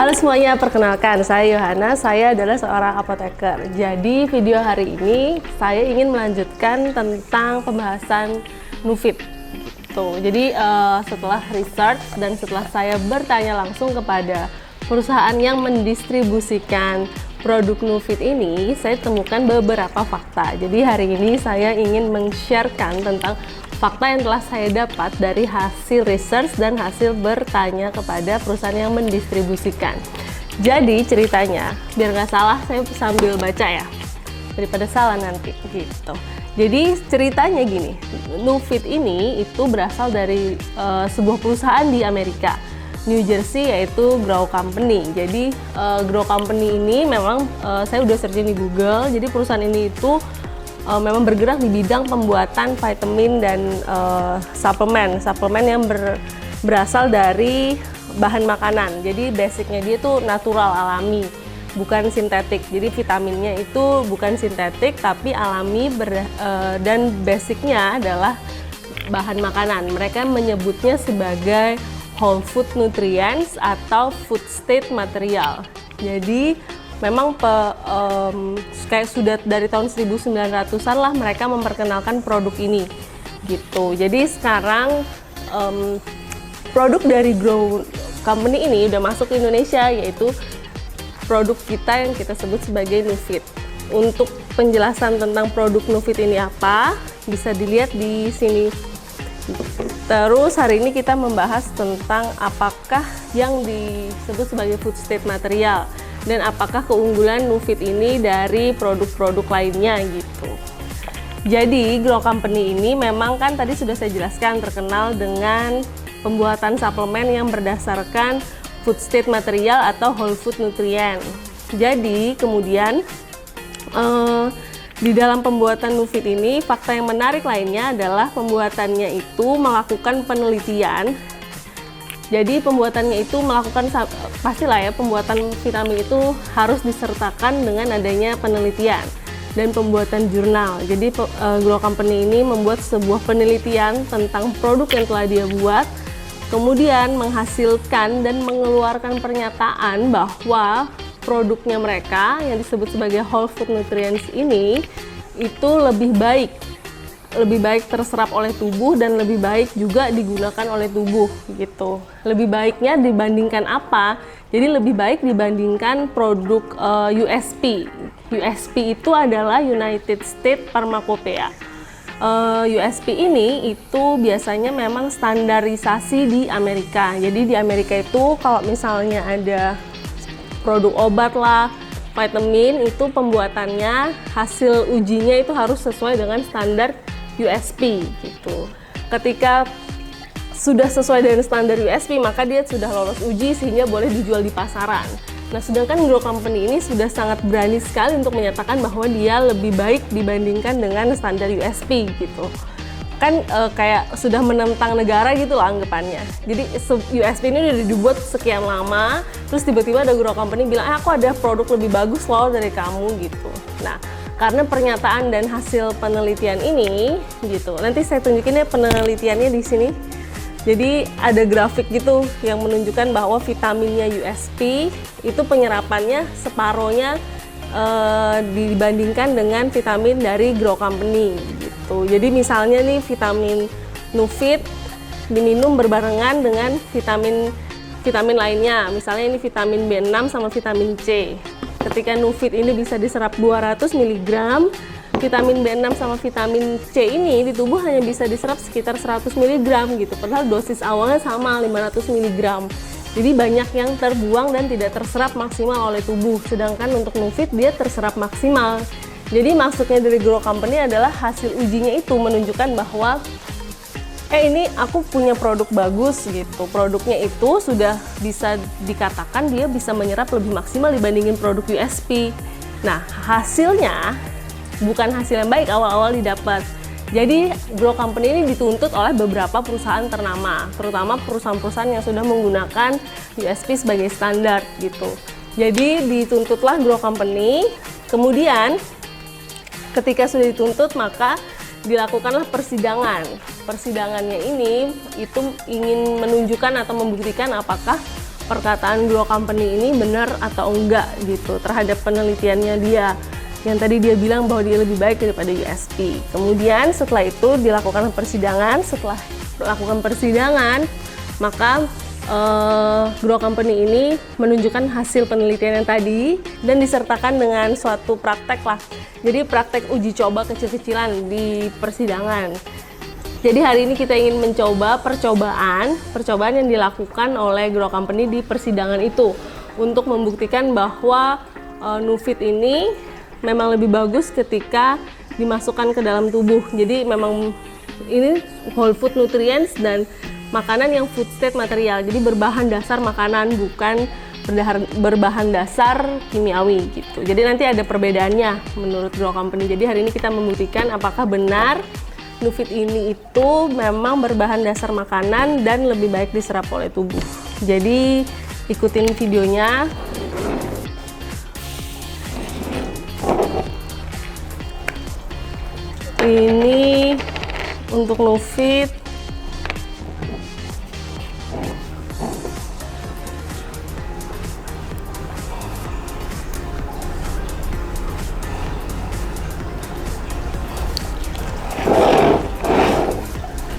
Halo semuanya, perkenalkan saya Yohana, saya adalah seorang apoteker. Jadi video hari ini saya ingin melanjutkan tentang pembahasan Nufit. Jadi setelah research dan setelah saya bertanya langsung kepada perusahaan yang mendistribusikan produk Nufit ini, saya temukan beberapa fakta. Jadi hari ini saya ingin men-sharekan tentang fakta yang telah saya dapat dari hasil research dan hasil bertanya kepada perusahaan yang mendistribusikan. Jadi ceritanya, biar nggak salah saya sambil baca ya, daripada salah nanti gitu. Jadi ceritanya gini, Nufit ini itu berasal dari sebuah perusahaan di Amerika, New Jersey, yaitu Grow Company. Jadi Grow Company ini memang saya udah searching di Google. Jadi perusahaan ini itu memang bergerak di bidang pembuatan vitamin dan suplemen yang berasal dari bahan makanan. Jadi basicnya dia tuh natural, alami, bukan sintetik. Jadi vitaminnya itu bukan sintetik tapi alami dan basicnya adalah bahan makanan. Mereka menyebutnya sebagai whole food nutrients atau food state material. Jadi memang kayak sudah dari tahun 1900-an lah mereka memperkenalkan produk ini gitu. Jadi sekarang produk dari Grow Company ini udah masuk ke Indonesia, yaitu produk kita yang kita sebut sebagai Nufit. Untuk penjelasan tentang produk Nufit ini apa, bisa dilihat di sini. Terus hari ini kita membahas tentang apakah yang disebut sebagai food state material dan apakah keunggulan Nufit ini dari produk-produk lainnya gitu. Jadi Grow Company ini memang kan tadi sudah saya jelaskan terkenal dengan pembuatan suplemen yang berdasarkan food state material atau whole food nutrient. Jadi kemudian di dalam pembuatan Nufit ini fakta yang menarik lainnya adalah pembuatannya itu melakukan penelitian. Jadi pembuatannya itu pastilah ya, pembuatan vitamin itu harus disertakan dengan adanya penelitian dan pembuatan jurnal. Jadi Grow Company ini membuat sebuah penelitian tentang produk yang telah dia buat, kemudian menghasilkan dan mengeluarkan pernyataan bahwa produknya mereka yang disebut sebagai whole food nutrients ini itu lebih baik terserap oleh tubuh dan lebih baik juga digunakan oleh tubuh gitu. Lebih baiknya dibandingkan apa? Jadi lebih baik dibandingkan produk USP. USP itu adalah United States Pharmacopoeia. USP ini itu biasanya memang standarisasi di Amerika. Jadi di Amerika itu kalau misalnya ada produk obat lah, vitamin, itu pembuatannya, hasil ujinya itu harus sesuai dengan standar USP gitu. Ketika sudah sesuai dengan standar USP, maka dia sudah lolos uji sehingga boleh dijual di pasaran. Nah, sedangkan Grow Company ini sudah sangat berani sekali untuk menyatakan bahwa dia lebih baik dibandingkan dengan standar USP gitu. Kan kayak sudah menentang negara gitu loh anggapannya. Jadi USP ini udah dibuat sekian lama, terus tiba-tiba ada Grow Company bilang, aku ada produk lebih bagus loh dari kamu gitu. Nah, karena pernyataan dan hasil penelitian ini gitu. Nanti saya tunjukin ya penelitiannya di sini. Jadi ada grafik gitu yang menunjukkan bahwa vitaminnya USP itu penyerapannya separohnya dibandingkan dengan vitamin dari Grow Company gitu. Jadi misalnya nih vitamin Nufit diminum berbarengan dengan vitamin lainnya. Misalnya ini vitamin B6 sama vitamin C. Ketika Nufit ini bisa diserap 200 mg, vitamin B6 sama vitamin C ini di tubuh hanya bisa diserap sekitar 100 mg gitu. Padahal dosis awalnya sama 500 mg. Jadi banyak yang terbuang dan tidak terserap maksimal oleh tubuh. Sedangkan untuk Nufit dia terserap maksimal. Jadi maksudnya dari Grow Company adalah hasil ujinya itu menunjukkan bahwa ini aku punya produk bagus gitu. Produknya itu sudah bisa dikatakan dia bisa menyerap lebih maksimal dibandingin produk USP. Nah, hasilnya bukan hasil yang baik awal-awal didapat. Jadi Grow Company ini dituntut oleh beberapa perusahaan ternama, terutama perusahaan-perusahaan yang sudah menggunakan USP sebagai standar gitu. Jadi dituntutlah Grow Company. Kemudian ketika sudah dituntut maka dilakukanlah persidangan. Persidangannya ini itu ingin menunjukkan atau membuktikan apakah perkataan Grow Company ini benar atau enggak gitu terhadap penelitiannya dia. Yang tadi dia bilang bahwa dia lebih baik daripada USP. Kemudian setelah itu dilakukan persidangan. Setelah melakukan persidangan, maka Grow Company ini menunjukkan hasil penelitian yang tadi dan disertakan dengan suatu praktek lah. Jadi praktek uji coba kecil-kecilan di persidangan. Jadi hari ini kita ingin mencoba percobaan yang dilakukan oleh Grow Company di persidangan itu untuk membuktikan bahwa Nufit ini memang lebih bagus ketika dimasukkan ke dalam tubuh. Jadi memang ini whole food nutrients dan makanan yang food state material. Jadi berbahan dasar makanan, bukan berbahan dasar kimiawi gitu. Jadi nanti ada perbedaannya menurut Grow Company. Jadi hari ini kita membuktikan apakah benar Nufit ini itu memang berbahan dasar makanan dan lebih baik diserap oleh tubuh. Jadi ikutin videonya. Ini untuk Nufit.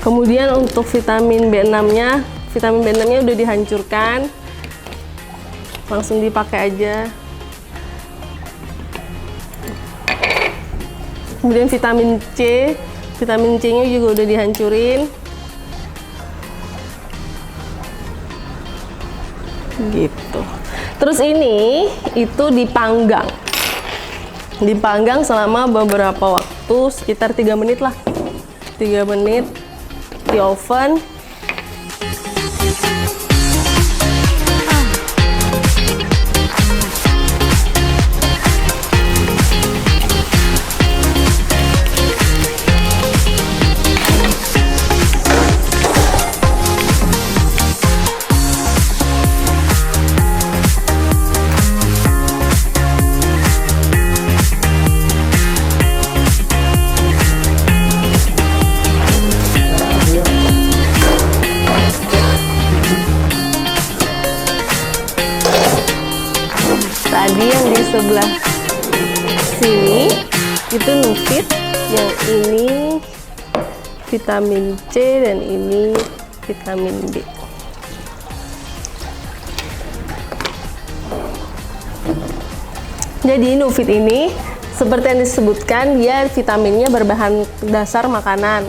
Kemudian untuk vitamin B6-nya, udah dihancurkan. Langsung dipakai aja. Kemudian vitamin C-nya juga udah dihancurin. Gitu. Terus ini itu dipanggang. Dipanggang selama beberapa waktu, sekitar 3 menit lah. 3 menit di oven. Tadi yang di sebelah sini itu Nufit, yang ini vitamin C dan ini vitamin B. Jadi Nufit ini seperti yang disebutkan, dia vitaminnya berbahan dasar makanan.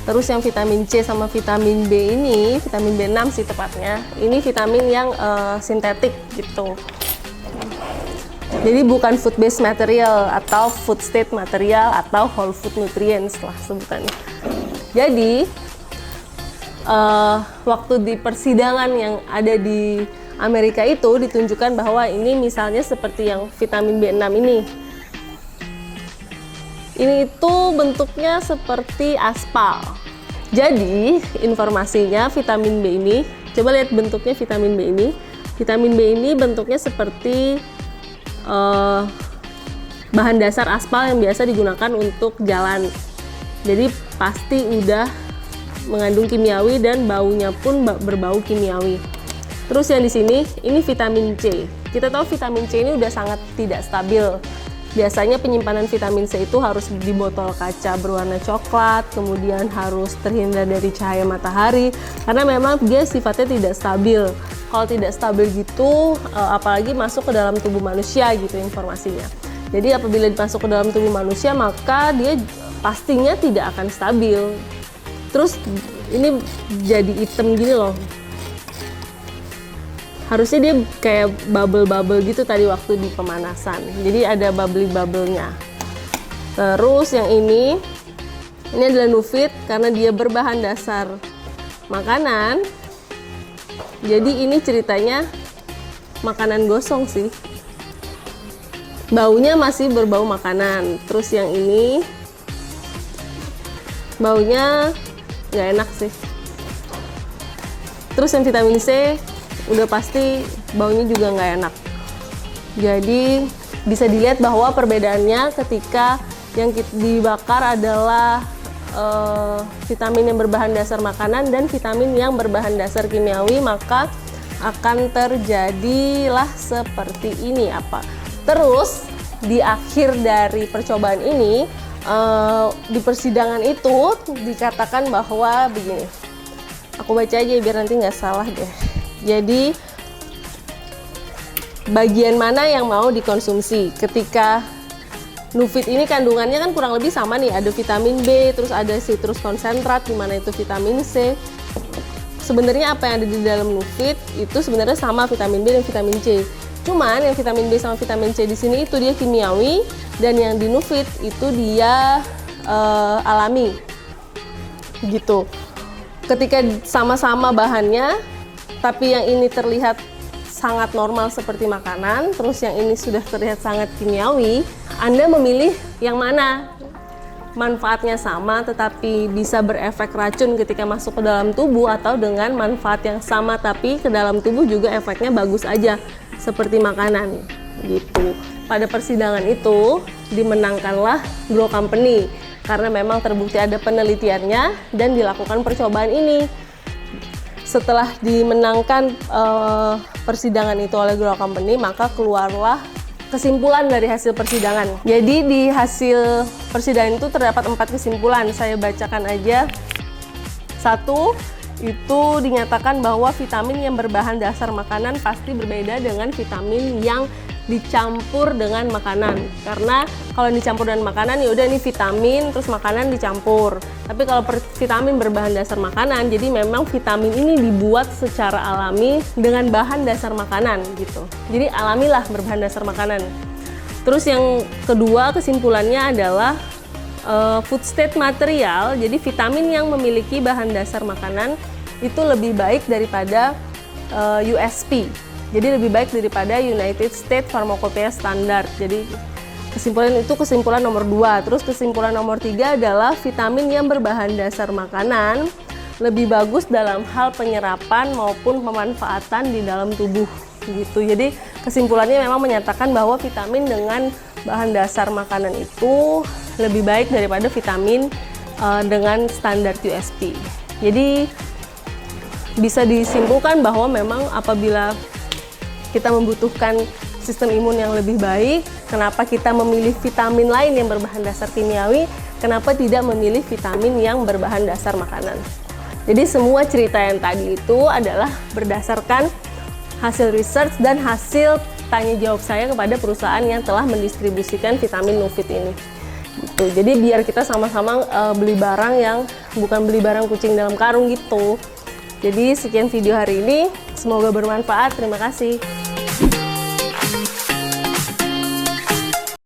Terus yang vitamin C sama vitamin B ini, vitamin B6 sih tepatnya, ini vitamin yang sintetik gitu. Jadi bukan food based material atau food state material atau whole food nutrients lah sebutannya. Jadi waktu di persidangan yang ada di Amerika itu ditunjukkan bahwa ini misalnya seperti yang vitamin B6 ini. Ini itu bentuknya seperti aspal. Jadi informasinya vitamin B ini, coba lihat bentuknya vitamin B ini. Vitamin B ini bentuknya seperti bahan dasar aspal yang biasa digunakan untuk jalan. Jadi pasti udah mengandung kimiawi dan baunya pun berbau kimiawi. Terus yang di sini ini vitamin C. Kita tahu vitamin C ini udah sangat tidak stabil. Biasanya penyimpanan vitamin C itu harus di botol kaca berwarna coklat, kemudian harus terhindar dari cahaya matahari karena memang dia sifatnya tidak stabil. Kalau tidak stabil gitu, apalagi masuk ke dalam tubuh manusia gitu informasinya. Jadi apabila masuk ke dalam tubuh manusia, maka dia pastinya tidak akan stabil. Terus ini jadi hitam gini loh. Harusnya dia kayak bubble-bubble gitu tadi waktu di pemanasan. Jadi ada bubbly-bubble-nya. Terus yang ini adalah Nufit karena dia berbahan dasar makanan. Jadi ini ceritanya makanan gosong sih. Baunya masih berbau makanan. Terus yang ini baunya nggak enak sih. Terus yang vitamin C udah pasti baunya juga nggak enak. Jadi bisa dilihat bahwa perbedaannya ketika yang dibakar adalah vitamin yang berbahan dasar makanan dan vitamin yang berbahan dasar kimiawi, maka akan terjadilah seperti ini apa. Terus di akhir dari percobaan ini, di persidangan itu dikatakan bahwa begini, aku baca aja biar nanti nggak salah deh. Jadi bagian mana yang mau dikonsumsi ketika Nufit ini kandungannya kan kurang lebih sama nih, ada vitamin B, terus ada citrus konsentrat, di mana itu vitamin C. Sebenarnya apa yang ada di dalam Nufit itu sebenarnya sama vitamin B dan vitamin C. Cuman yang vitamin B sama vitamin C di sini itu dia kimiawi, dan yang di Nufit itu dia alami. Gitu. Ketika sama-sama bahannya, tapi yang ini terlihat sangat normal seperti makanan, terus yang ini sudah terlihat sangat kimiawi, Anda memilih yang mana? Manfaatnya sama tetapi bisa berefek racun ketika masuk ke dalam tubuh, atau dengan manfaat yang sama tapi ke dalam tubuh juga efeknya bagus aja seperti makanan gitu. Pada persidangan itu dimenangkanlah Grow Company karena memang terbukti ada penelitiannya dan dilakukan percobaan ini. Setelah dimenangkan persidangan itu oleh Grow Company, maka keluarlah kesimpulan dari hasil persidangan. Jadi di hasil persidangan itu terdapat 4 kesimpulan. Saya bacakan aja. 1, itu dinyatakan bahwa vitamin yang berbahan dasar makanan pasti berbeda dengan vitamin yang dicampur dengan makanan. Karena kalau dicampur dengan makanan ya udah ini vitamin terus makanan dicampur. Tapi kalau vitamin berbahan dasar makanan, jadi memang vitamin ini dibuat secara alami dengan bahan dasar makanan gitu. Jadi alamilah berbahan dasar makanan. Terus yang kedua kesimpulannya adalah food state material. Jadi vitamin yang memiliki bahan dasar makanan itu lebih baik daripada USP. Jadi lebih baik daripada United States Pharmacopoeia Standard. Jadi kesimpulan nomor 2. Terus kesimpulan nomor 3 adalah vitamin yang berbahan dasar makanan lebih bagus dalam hal penyerapan maupun pemanfaatan di dalam tubuh gitu. Jadi kesimpulannya memang menyatakan bahwa vitamin dengan bahan dasar makanan itu lebih baik daripada vitamin dengan standar USP. Jadi bisa disimpulkan bahwa memang apabila kita membutuhkan sistem imun yang lebih baik, kenapa kita memilih vitamin lain yang berbahan dasar kimiawi, kenapa tidak memilih vitamin yang berbahan dasar makanan. Jadi semua cerita yang tadi itu adalah berdasarkan hasil research dan hasil tanya jawab saya kepada perusahaan yang telah mendistribusikan vitamin Nufit ini. Gitu. Jadi biar kita sama-sama beli barang yang bukan beli barang kucing dalam karung gitu. Jadi sekian video hari ini, semoga bermanfaat. Terima kasih.